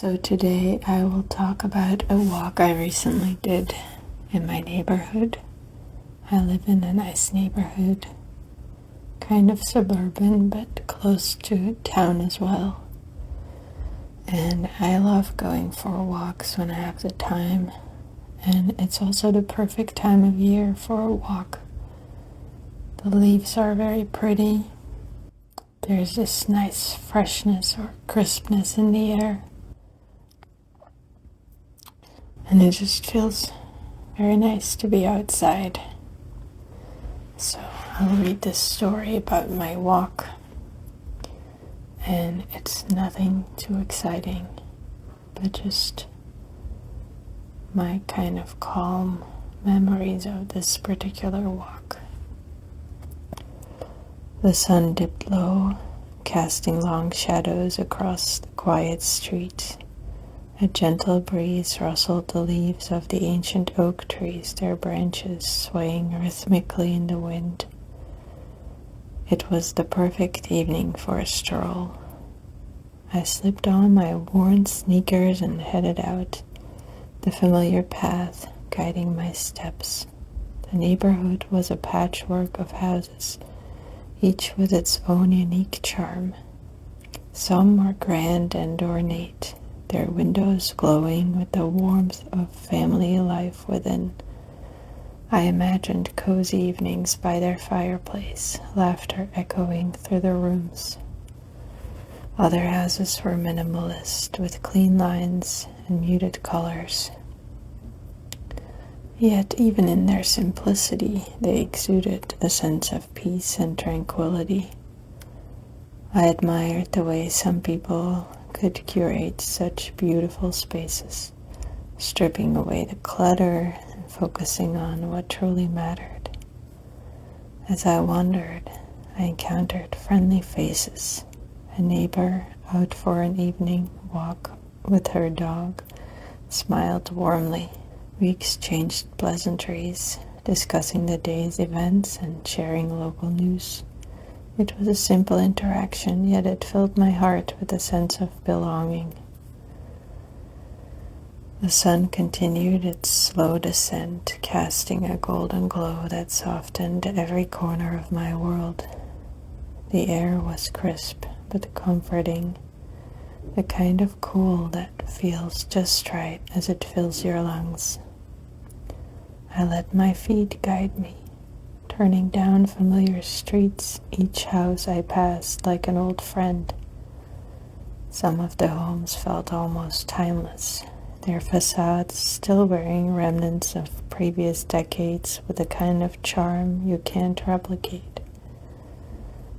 So today I will talk about a walk I recently did in my neighborhood. I live in a nice neighborhood, kind of suburban but close to town as well. And I love going for walks when I have the time, and it's also the perfect time of year for a walk. The leaves are very pretty. There's this nice freshness or crispness in the air. And it just feels very nice to be outside. So I'll read this story about my walk. And it's nothing too exciting, but just my kind of calm memories of this particular walk. The sun dipped low, casting long shadows across the quiet street. A gentle breeze rustled the leaves of the ancient oak trees, their branches swaying rhythmically in the wind. It was the perfect evening for a stroll. I slipped on my worn sneakers and headed out, the familiar path guiding my steps. The neighborhood was a patchwork of houses, each with its own unique charm. Some were grand and ornate, their windows glowing with the warmth of family life within. I imagined cozy evenings by their fireplace, laughter echoing through the rooms. Other houses were minimalist, with clean lines and muted colors. Yet even in their simplicity, they exuded a sense of peace and tranquility. I admired the way some people could curate such beautiful spaces, stripping away the clutter and focusing on what truly mattered. As I wandered, I encountered friendly faces. A neighbor out for an evening walk with her dog smiled warmly. We exchanged pleasantries, discussing the day's events and sharing local news. It was a simple interaction, yet it filled my heart with a sense of belonging. The sun continued its slow descent, casting a golden glow that softened every corner of my world. The air was crisp but comforting, the kind of cool that feels just right as it fills your lungs. I let my feet guide me, turning down familiar streets, each house I passed like an old friend. Some of the homes felt almost timeless, their facades still bearing remnants of previous decades with a kind of charm you can't replicate.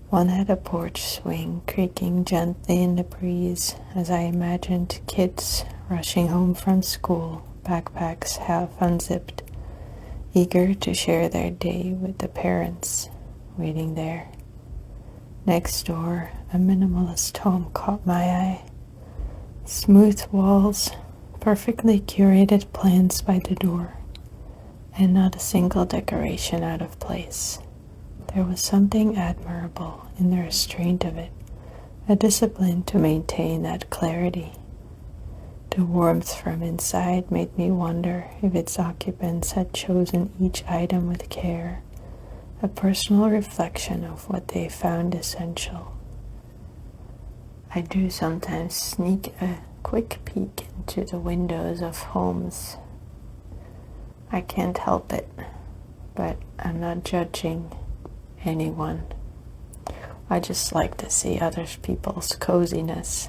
One had a porch swing creaking gently in the breeze as I imagined kids rushing home from school, backpacks half unzipped, eager to share their day with the parents waiting there. Next door, a minimalist home caught my eye. Smooth walls, perfectly curated plants by the door, and not a single decoration out of place. There was something admirable in the restraint of it, a discipline to maintain that clarity. The warmth from inside made me wonder if its occupants had chosen each item with care, a personal reflection of what they found essential. I do sometimes sneak a quick peek into the windows of homes. I can't help it, but I'm not judging anyone. I just like to see other people's coziness.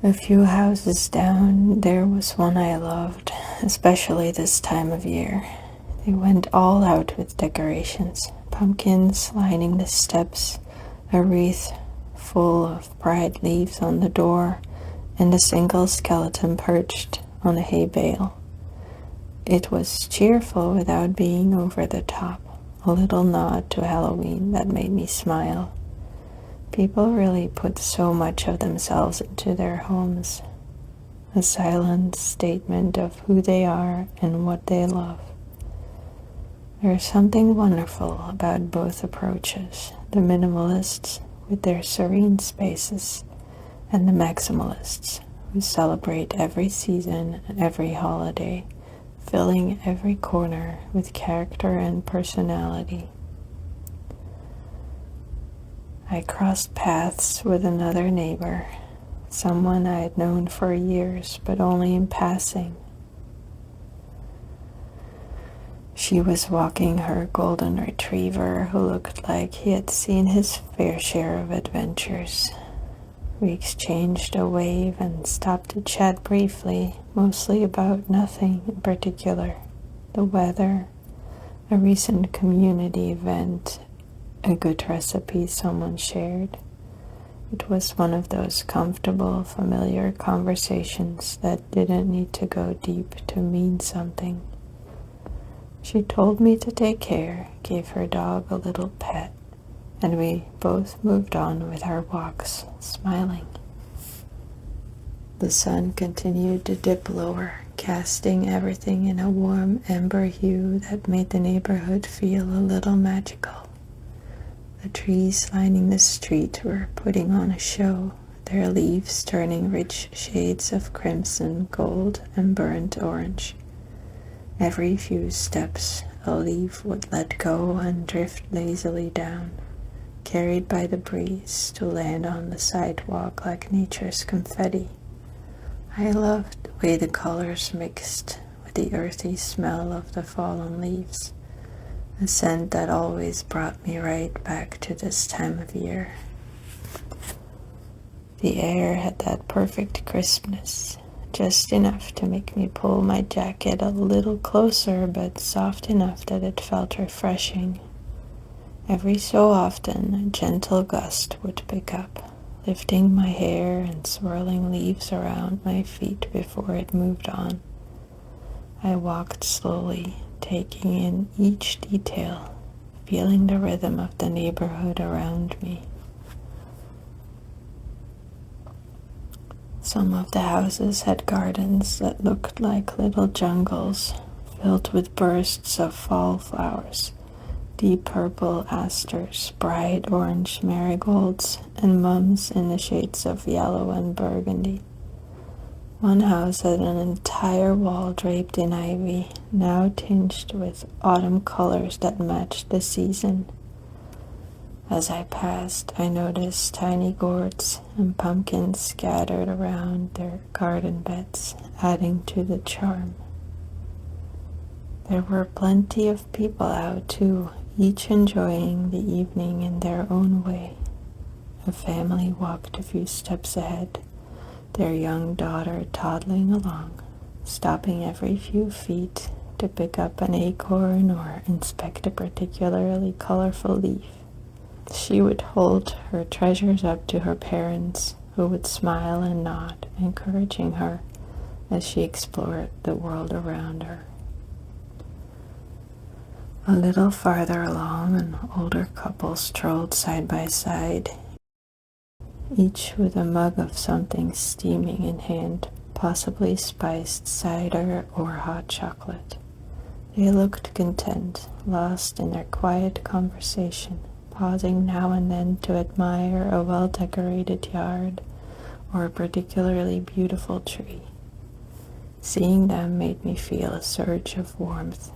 A few houses down, there was one I loved, especially this time of year. They went all out with decorations, pumpkins lining the steps, a wreath full of bright leaves on the door, and a single skeleton perched on a hay bale. It was cheerful without being over the top, a little nod to Halloween that made me smile. People really put so much of themselves into their homes, a silent statement of who they are and what they love. There's something wonderful about both approaches, the minimalists with their serene spaces and the maximalists who celebrate every season and every holiday, filling every corner with character and personality. I crossed paths with another neighbor, someone I had known for years, but only in passing. She was walking her golden retriever, who looked like he had seen his fair share of adventures. We exchanged a wave and stopped to chat briefly, mostly about nothing in particular. The weather, a recent community event, a good recipe someone shared. It was one of those comfortable, familiar conversations that didn't need to go deep to mean something. She told me to take care, gave her dog a little pet, and we both moved on with our walks, smiling. The sun continued to dip lower, casting everything in a warm amber hue that made the neighborhood feel a little magical. The trees lining the street were putting on a show, their leaves turning rich shades of crimson, gold, and burnt orange. Every few steps, a leaf would let go and drift lazily down, carried by the breeze to land on the sidewalk like nature's confetti. I loved the way the colors mixed with the earthy smell of the fallen leaves, a scent that always brought me right back to this time of year. The air had that perfect crispness, just enough to make me pull my jacket a little closer, but soft enough that it felt refreshing. Every so often, a gentle gust would pick up, lifting my hair and swirling leaves around my feet before it moved on. I walked slowly, taking in each detail, feeling the rhythm of the neighborhood around me. Some of the houses had gardens that looked like little jungles, filled with bursts of fall flowers, deep purple asters, bright orange marigolds, and mums in the shades of yellow and burgundy. One house had an entire wall draped in ivy, now tinged with autumn colors that matched the season. As I passed, I noticed tiny gourds and pumpkins scattered around their garden beds, adding to the charm. There were plenty of people out too, each enjoying the evening in their own way. A family walked a few steps ahead, their young daughter toddling along, stopping every few feet to pick up an acorn or inspect a particularly colorful leaf. She would hold her treasures up to her parents, who would smile and nod, encouraging her as she explored the world around her. A little farther along, an older couple strolled side by side, each with a mug of something steaming in hand, possibly spiced cider or hot chocolate. They looked content, lost in their quiet conversation, pausing now and then to admire a well-decorated yard or a particularly beautiful tree. Seeing them made me feel a surge of warmth.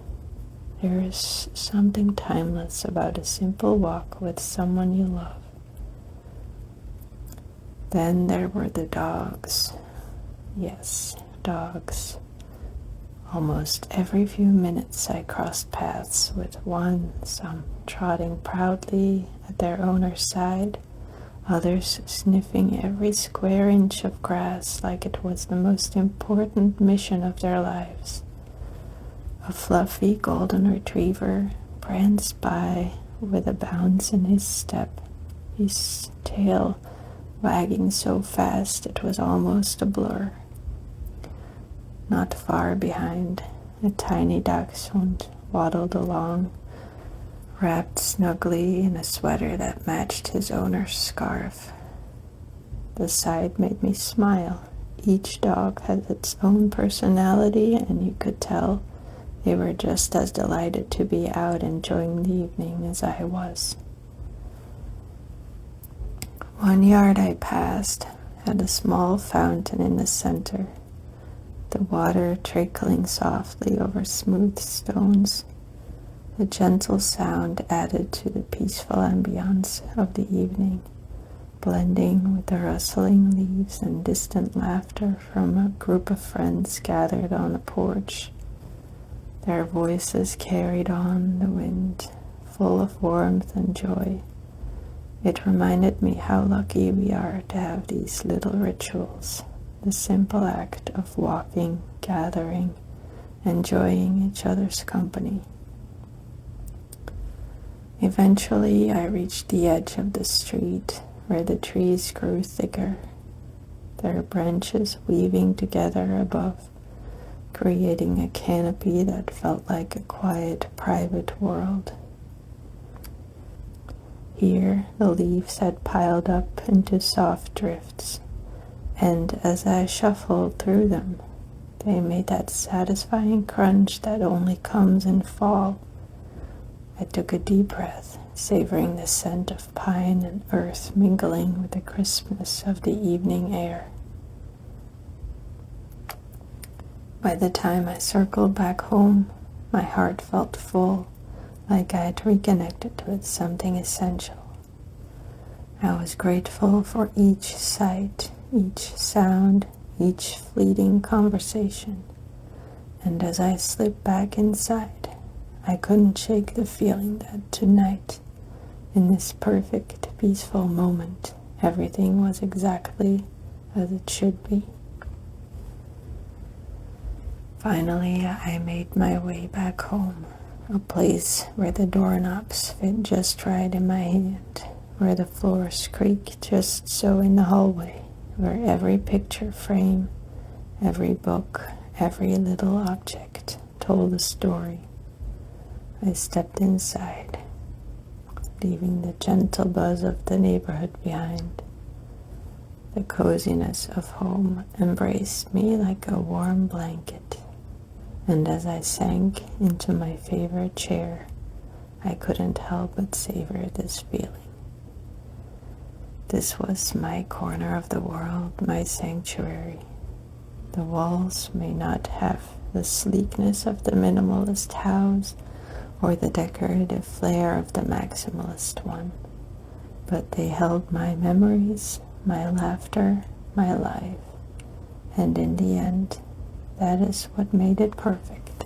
There is something timeless about a simple walk with someone you love. Then there were the dogs. Yes, dogs. Almost every few minutes I crossed paths with one, some trotting proudly at their owner's side, others sniffing every square inch of grass like it was the most important mission of their lives. A fluffy golden retriever pranced by with a bounce in his step, his tail wagging so fast it was almost a blur. Not far behind, a tiny dachshund waddled along, wrapped snugly in a sweater that matched his owner's scarf. The sight made me smile. Each dog had its own personality, and you could tell they were just as delighted to be out enjoying the evening as I was. One yard I passed, had a small fountain in the center, the water trickling softly over smooth stones. A gentle sound added to the peaceful ambiance of the evening, blending with the rustling leaves and distant laughter from a group of friends gathered on the porch. Their voices carried on the wind, full of warmth and joy. It reminded me how lucky we are to have these little rituals, the simple act of walking, gathering, enjoying each other's company. Eventually, I reached the edge of the street where the trees grew thicker, their branches weaving together above, creating a canopy that felt like a quiet, private world. Here, the leaves had piled up into soft drifts, and as I shuffled through them, they made that satisfying crunch that only comes in fall. I took a deep breath, savoring the scent of pine and earth mingling with the crispness of the evening air. By the time I circled back home, my heart felt full, like I had reconnected with something essential. I was grateful for each sight, each sound, each fleeting conversation, and as I slipped back inside, I couldn't shake the feeling that tonight, in this perfect, peaceful moment, everything was exactly as it should be. Finally, I made my way back home, a place where the doorknobs fit just right in my hand, where the floors creak just so in the hallway, where every picture frame, every book, every little object told a story. I stepped inside, leaving the gentle buzz of the neighborhood behind. The coziness of home embraced me like a warm blanket, and as I sank into my favorite chair, I couldn't help but savor this feeling. This was my corner of the world, my sanctuary. The walls may not have the sleekness of the minimalist house, or the decorative flair of the maximalist one, but they held my memories, my laughter, my life, and in the end, that is what made it perfect.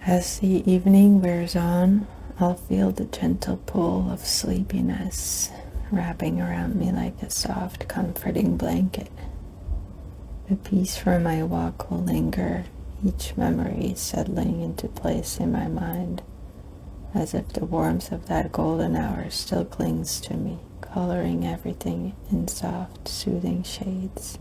As the evening wears on, I'll feel the gentle pull of sleepiness wrapping around me like a soft, comforting blanket. The peace from my walk will linger, each memory settling into place in my mind, as if the warmth of that golden hour still clings to me, coloring everything in soft, soothing shades.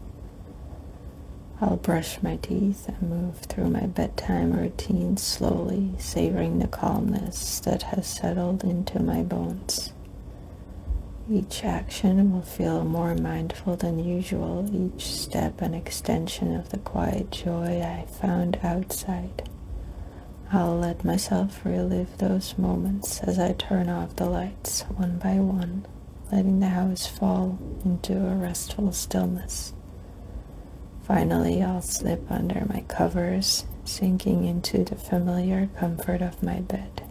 I'll brush my teeth and move through my bedtime routine slowly, savoring the calmness that has settled into my bones. Each action will feel more mindful than usual, each step an extension of the quiet joy I found outside. I'll let myself relive those moments as I turn off the lights one by one, letting the house fall into a restful stillness. Finally, I'll slip under my covers, sinking into the familiar comfort of my bed.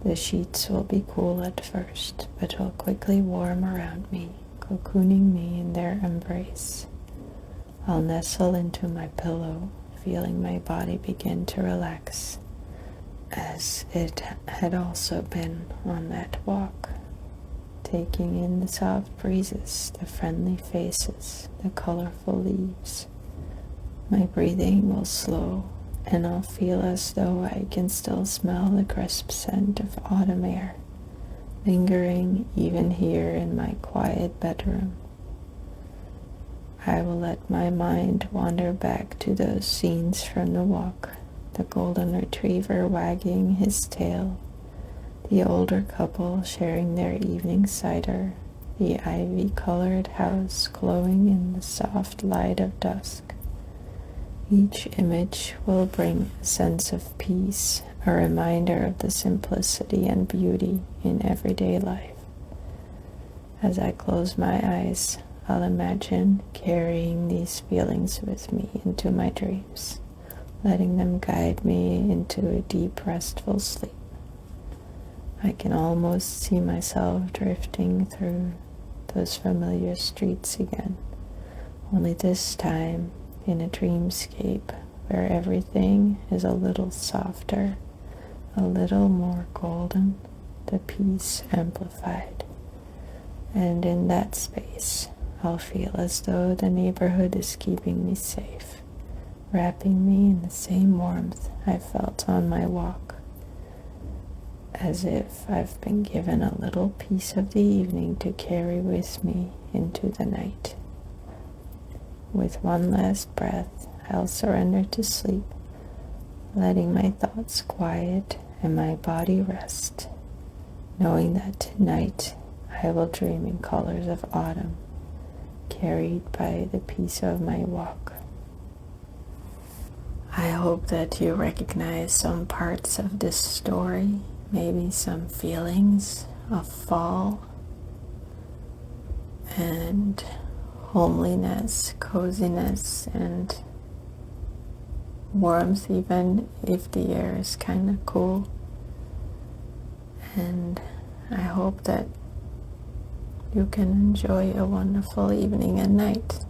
The sheets will be cool at first, but will quickly warm around me, cocooning me in their embrace. I'll nestle into my pillow, feeling my body begin to relax, as it had also been on that walk, taking in the soft breezes, the friendly faces, the colorful leaves. My breathing will slow, and I'll feel as though I can still smell the crisp scent of autumn air, lingering even here in my quiet bedroom. I will let my mind wander back to those scenes from the walk, the golden retriever wagging his tail, the older couple sharing their evening cider, the ivy-colored house glowing in the soft light of dusk. Each image will bring a sense of peace, a reminder of the simplicity and beauty in everyday life. As I close my eyes, I'll imagine carrying these feelings with me into my dreams, letting them guide me into a deep, restful sleep. I can almost see myself drifting through those familiar streets again, only this time in a dreamscape where everything is a little softer, a little more golden, the peace amplified. And in that space, I'll feel as though the neighborhood is keeping me safe, wrapping me in the same warmth I felt on my walk, as if I've been given a little piece of the evening to carry with me into the night. With one last breath, I'll surrender to sleep, letting my thoughts quiet and my body rest, knowing that tonight I will dream in colors of autumn, carried by the peace of my walk. I hope that you recognize some parts of this story, maybe some feelings of fall and homeliness, coziness, and warmth, even if the air is kind of cool. And I hope that you can enjoy a wonderful evening and night.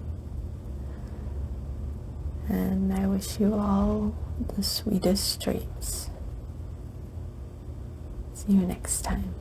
And I wish you all the sweetest dreams. See you next time.